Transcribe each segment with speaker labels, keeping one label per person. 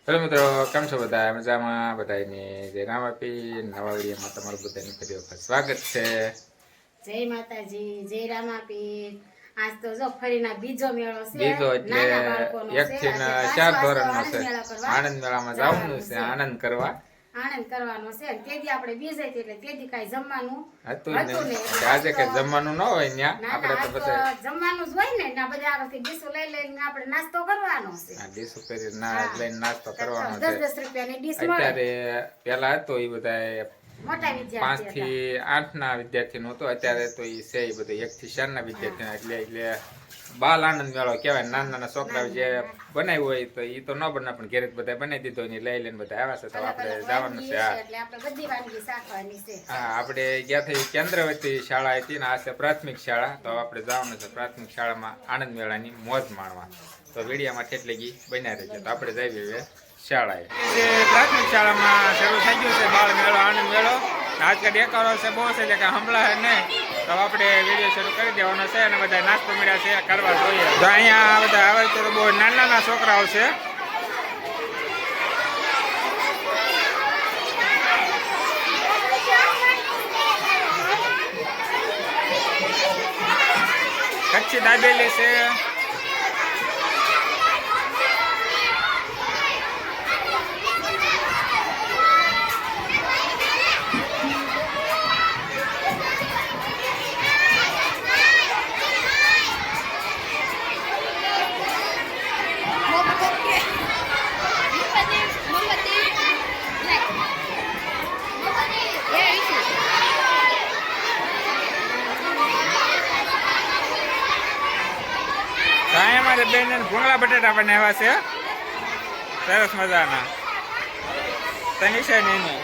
Speaker 1: Hello મિત્રો, કેમ છો બધા? મજામાં? બધાની જય રામ આપી નવા વિડીયોમાં તમારું બધાનું ફરી વખત સ્વાગત છે.
Speaker 2: જય માતાજી, જય રામાપીર. આજ તો જો ફરીના બીજો મેળો છે.
Speaker 1: બીજો એટલે
Speaker 2: નાના બાળકોનો
Speaker 1: 1
Speaker 2: છે.
Speaker 1: થી
Speaker 2: આજે
Speaker 1: 4
Speaker 2: પાંચ
Speaker 1: ધોરણનો
Speaker 2: વાગે
Speaker 1: છે.
Speaker 2: આનંદ મેળા કરવા
Speaker 1: આનંદ મેળામાં જવાનું છે, આનંદ કરવા.
Speaker 2: આનંદ કરવાનો છે. તેથી આપણે બીજે એટલે તેથી કાંઈ જમવાનું
Speaker 1: હતું
Speaker 2: હતું
Speaker 1: ને
Speaker 2: ને
Speaker 1: આજે કઈ જમવાનું ન હોય ત્યાં આપણે તો બધા
Speaker 2: જમવાનું જ હોય ને ના બધા આગળથી ડીશો લઈને આપણે નાસ્તો કરવાનો છે.
Speaker 1: ડીશ કરી લઈને નાસ્તો કરવાનો છે.
Speaker 2: 10-10 રૂપિયાની ડીશ મળે.
Speaker 1: અત્યારે પેલા હતો એ બધા
Speaker 2: મોટા
Speaker 1: 5
Speaker 2: વિદ્યાર્થી
Speaker 1: થી 8 ના વિદ્યાર્થીનો હતો. અત્યારે તો એ છે એ બધા 1 થી 4 ના વિદ્યાર્થીનો એટલે બાલ આનંદ મેળો કહેવાય. નાના નાના છોકરાઓ જે બનાવ્યું હોય તો એ તો ન બને, પણ ઘેર બધા બનાવી દીધો ને લઈ લઈને બધા આવ્યા છે. તો આપણે જવાનું છે.
Speaker 2: એટલે આપણે બધી વાનગી શાકવાની છે.
Speaker 1: હા, આપણે ગયા થઈ કેન્દ્રવતી શાળા હતી ને આ છે પ્રાથમિક શાળા. તો આપણે જવાનું છે પ્રાથમિક શાળામાં આનંદ મેળાની મોજ માણવા. તો વિડીયામાં કેટલી ગી બન્યા રહેશે. તો આપણે જઈએ હવે શાળાએ. પ્રાથમિક શાળામાં શરૂ થઈ ગયું છે બાળ મેળો, આનંદ મેળો. આજકાલ દેખાડો છે બહુ છે એટલે કે હમણાં નહીં. તો આપણે વિડીયો શરૂ કરી દેવાનો છે અને બધા નાસ્તો મળ્યા છે કરવા જોઈએ. તો અહીંયા બધા આવે તો બહુ નાના નાના છોકરાઓ છે. કચ્છી દાબેલી છે. અમારે બેન ભૂંગળા બટેટા બનાવ્યા છે સરસ મજાના. તનિષા ને એની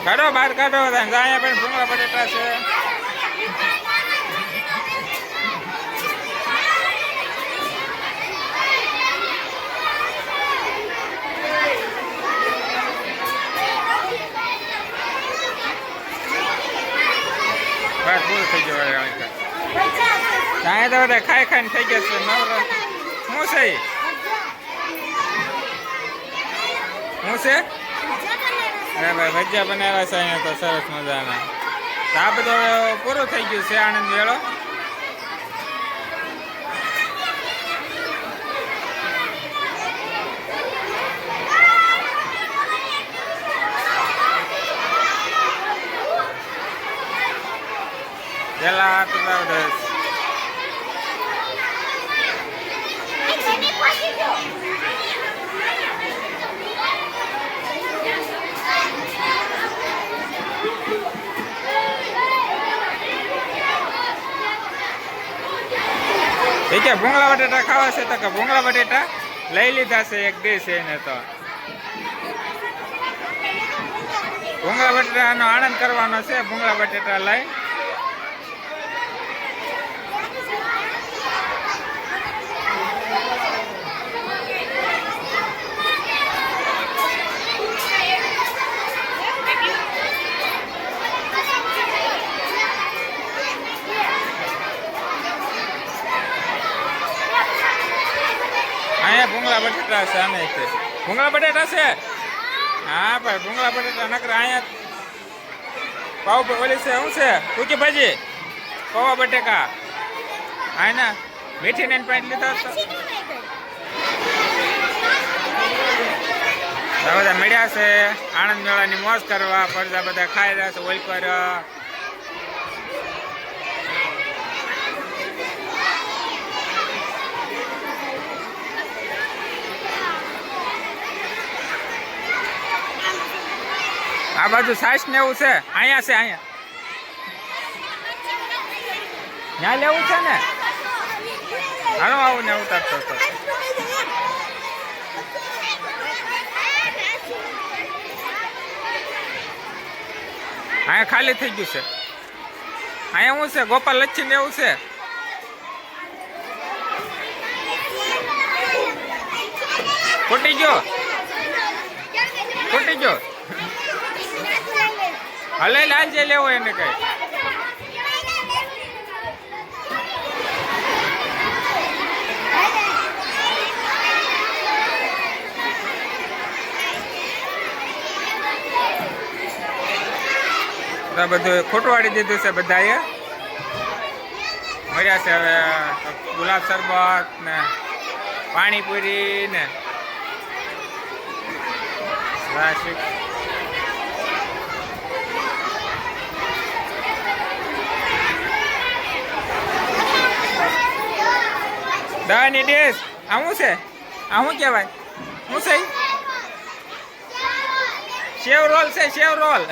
Speaker 1: કાઢો બહાર કાઢો. અહીંયા પણ ભૂંગળા બટેટા છે. પૂરું થઈ ગયું. અહીંયા તો બધા ખાઈ ખાઈને થઈ ગયા છે. નવરા શું છે? શું છે? અરે ભાઈ ભજીયા બનાવ્યા છે અહીંયા તો સરસ મજાના. આ બધું પૂરું થઈ ગયું છે આનંદ મેળો. Jalan tuh udah. Iya, ભૂંગળા બટેટા ખાવા છે તો કે ભૂંગળા બટેટા લઈ લીધા છે એક ડીશ એને. તો ભૂંગળા બટેટાનો આનંદ કરવાનો છે. ભૂંગળા બટેટા લઈ ભૂંગળા બટેટા છે. આને ભૂંગળા બટેટા છે. હા ભાઈ ભૂંગળા બટેટા નકર અહીંયા પાવ ઓલી છે. શું છે? સૂકી ભાજી પૌવા બટેકા. હા ને મીઠી ને પેન્ટ લીધા તો બધા મળ્યા છે આનંદ મેળાની મોજ કરવા. પડદા બધા ખાઈ રહ્યા છે. ઓલ પર આ બાજુ સાઈસ ને એવું છે. અહીંયા છે. અહીંયા ત્યાં લેવું છે ને. હાલો આવું ને ઉતારતો હતો. અહીંયા ખાલી થઈ ગયું છે. અહીંયા શું છે? ગોપાલ લચ્છી ને એવું છે. ફૂટી ગયો. હલે લાલ જે લેવો એને કઈ બધું ખોટવાડી દીધું છે બધાએ મળ્યા છે હવે ગુલાબ શરબત ને પાણીપુરી ને દવાની ડીશ આ શું છે આ શું કહેવાય શું છે સેવ રોલ છે સેવ રોલ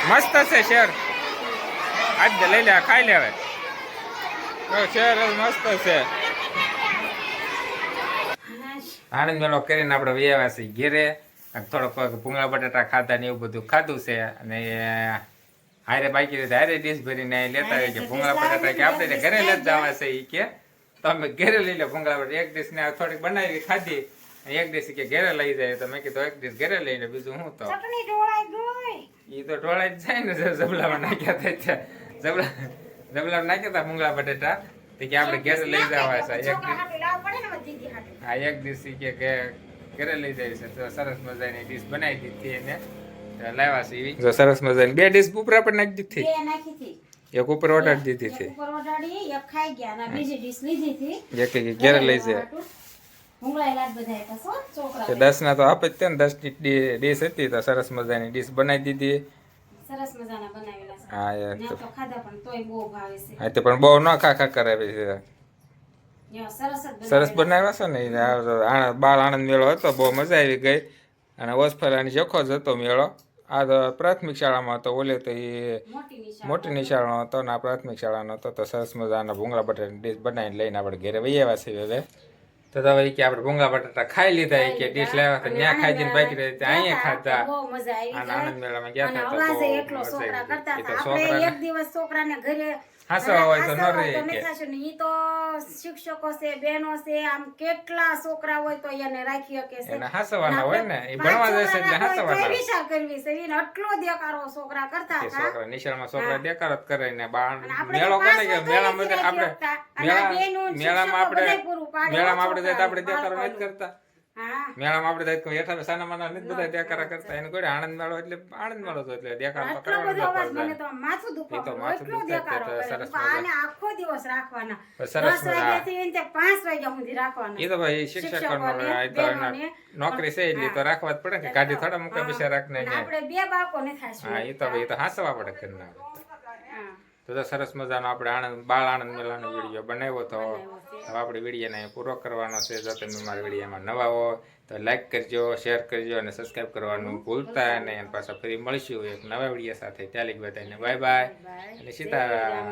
Speaker 1: મસ્ત છે શેર આજ લઈ લે ખાઈ લે હવે શેર મસ્ત છે આનંદ મેળો કરીને આપણે વ્યવહાર છીએ ઘેરે થોડોક ભૂંગળા બટાટા ખાધા ને એવું બધું ખાધું છે અને હારે બાકી રીતે હારે ડીશ ભરીને લેતા હોય કે ભૂંગળા બટાટા કે આપણે ઘરે લઈ જવા છે એ કે તો અમે ઘરે લઈ લે ભૂંગળા બટાટા એક ડીશ ને થોડીક બનાવી ખાધી એક ડીશ કે ઘરે લઈ જાય તો મેં કીધું એક ડીશ ઘરે લઈને બીજું હું તો એ તો ઢોળાઈ જ જાય ને જબલામાં નાખ્યા હતા જબલામાં નાખ્યા હતા ભૂંગળા બટાટા કે આપણે ઘરે લઈ જવા છે હા એક ડીશ કે ઘરે લઈ જાય છે તો સરસ મજાની ડીશ બનાવી દીધી એને લાવ્યા છે એવી જો સરસ મજાની બે ડીશ ઉપર પર નાખી દીધી એક ઉપર ઓર્ડર દીધી હતી એક ઘરે લઈ જાય 10 ના તો આપે જ તે ને 10 ની ડીશ હતી તો સરસ મજાની ડીશ બનાવી દીધી
Speaker 2: સરસ મજાના બનાવેલા છે
Speaker 1: હા યાર
Speaker 2: તો ખાધા પણ તોય બહુ ભાવે છે
Speaker 1: હા તે પણ બહુ ન ખા કરાવે છે સરસ બનાવ્યા છે ને બાળ આનંદ મેળો હતો બહુ મજા આવી ગઈ અને ઓસફલાની જખો જ હતો મેળો આ તો પ્રાથમિક શાળામાં હતો ઓલે તો એ મોટી નિશાળાનો હતો ને આ પ્રાથમિક શાળાનો હતો તો સરસ મજાના ભૂંગળા બટાટાની ડીશ બનાવીને લઈને આપણે ઘરે વહી આવ્યા છીએ હવે તો હવે કે આપણે ભૂંગળા બટાટા ખાઈ લીધા કે ડીશ લાવ્યા તો ત્યાં ખાઈ જઈને બાકી રહી અહીંયા ખાધા અને આનંદ મેળામાં ગયા હતા તો એટલો છોકરા કરતા આપણે એક દિવસ છોકરાને ઘરે હાસવા હોય તો ન રહે કે
Speaker 2: ઈ તો શિક્ષકો છે બહેનો છે આમ કેટલા છોકરા હોય તો એને રાખી શકે છે
Speaker 1: એને હાસવાના હોય ને એ ભણવા જશે એટલે હાસવાના
Speaker 2: વિચાર કરવી છે એને આટલો દેકારો છોકરા કરતા હતા
Speaker 1: છોકરા નિશાળમાં છોકરા દેકારો જ કરે ને મેળો કરે કે મેળામાં આપણે મેળામાં આપણે જાય તો આપણે દેકારો નથી કરતા મેળામાં આપણે જાય તો હેઠા સાના માના નથી બધા દેકારા કરતા એને કોઈ આનંદ મેળો એટલે આનંદ મેળો તો એટલે દેકારો તો કરવાનો
Speaker 2: મને તો માથું દુખાવ એટલો દેકારો
Speaker 1: સરસ
Speaker 2: આને આખો દિવસ રાખવાના
Speaker 1: સરસ
Speaker 2: 10 વાગ્યાથી 5 વાગ્યા સુધી રાખવાના
Speaker 1: એ તો ભાઈ શિક્ષકોનો નોકરી છે એટલે તો રાખવા જ પડે કે ગાડી થોડા મૂકા બિચાર રાખને
Speaker 2: આપણે બે બાળકો ને થાશે
Speaker 1: હા એ તો ભાઈ તો હાસવા પડે કરના તો સરસ મજાનો આપણે બાળ આનંદ મેળાનો વિડીયો બનાવ્યો તો હવે આપણે વિડીયોને પૂરો કરવાનો છે જો તમે મારા વિડીયોમાં નવા હો તો લાઈક કરજો શેર કરજો અને સબસ્ક્રાઈબ કરવાનું ભૂલતા નહીં અને પાછા ફરી મળીશું એક નવા વિડીયો સાથે ત્યાં લગી બધાને બાય બાય અને સીતારામ.